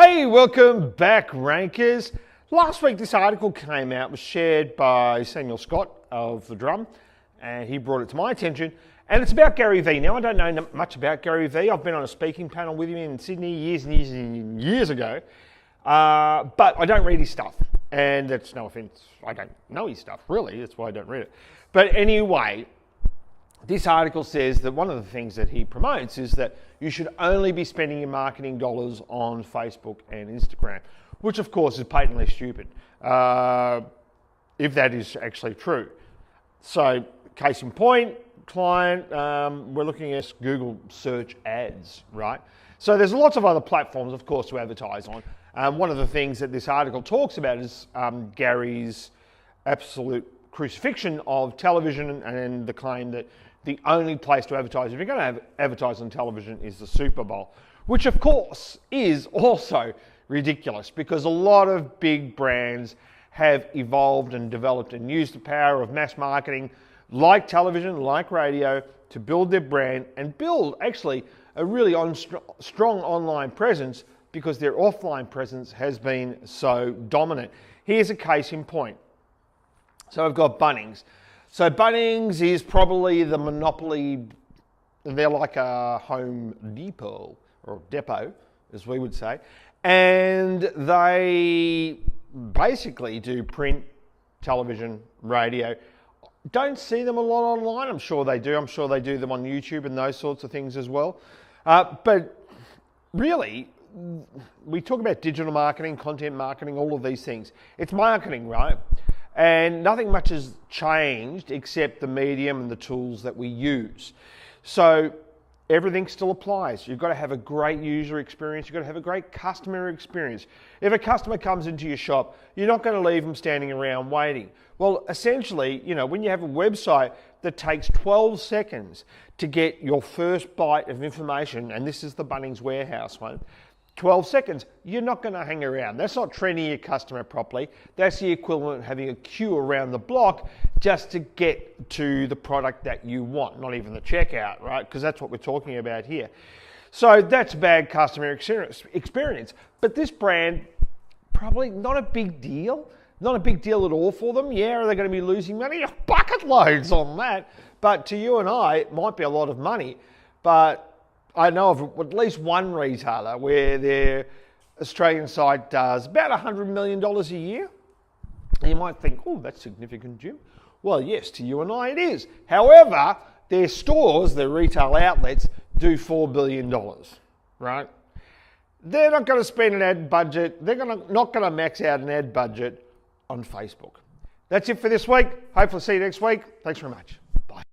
Hey, welcome back, Rankers. Last week, this article came out, was shared by Samuel Scott of The Drum, and he brought it to my attention. And it's about Gary Vee. Now, I don't know much about Gary Vee. I've been on a speaking panel with him in Sydney years and years and years ago, but I don't read his stuff. And that's no offense, I don't know his stuff, really. That's why I don't read it. But anyway, this article says that one of the things that he promotes is that you should only be spending your marketing dollars on Facebook and Instagram, which of course is patently stupid, if that is actually true. So, case in point, client, we're looking at Google search ads, right? So there's lots of other platforms, of course, to advertise on. One of the things that this article talks about is Gary's absolute crucifixion of television and the claim that the only place to advertise, if you're going to advertise on television, is the Super Bowl, which of course is also ridiculous because a lot of big brands have evolved and developed and used the power of mass marketing like television, like radio, to build their brand and build actually a really strong online presence because their offline presence has been so dominant. Here's a case in point. So I've got Bunnings. So Bunnings is probably the monopoly. They're like a Home Depot or depot, as we would say. And they basically do print, television, radio. Don't see them a lot online. I'm sure they do. I'm sure they do them on YouTube and those sorts of things as well. But really, we talk about digital marketing, content marketing, all of these things. It's marketing, right? And nothing much has changed except the medium and the tools that we use. So everything still applies. You've got to have a great user experience. You've got to have a great customer experience. If a customer comes into your shop, you're not going to leave them standing around waiting. Well, essentially, when you have a website that takes 12 seconds to get your first byte of information, and this is the Bunnings Warehouse one, 12 seconds, you're not going to hang around. That's not training your customer properly. That's the equivalent of having a queue around the block just to get to the product that you want, not even the checkout, right? Because that's what we're talking about here. So that's bad customer experience. But this brand, probably not a big deal. Not a big deal at all for them. Yeah, are they going to be losing money? Bucket loads on that. But to you and I, it might be a lot of money. But I know of at least one retailer where their Australian site does about $100 million a year. And you might think, oh, that's significant, Jim. Well, yes, to you and I it is. However, their stores, their retail outlets, do $4 billion, right? They're not going to spend an ad budget. They're not going to max out an ad budget on Facebook. That's it for this week. Hopefully see you next week. Thanks very much.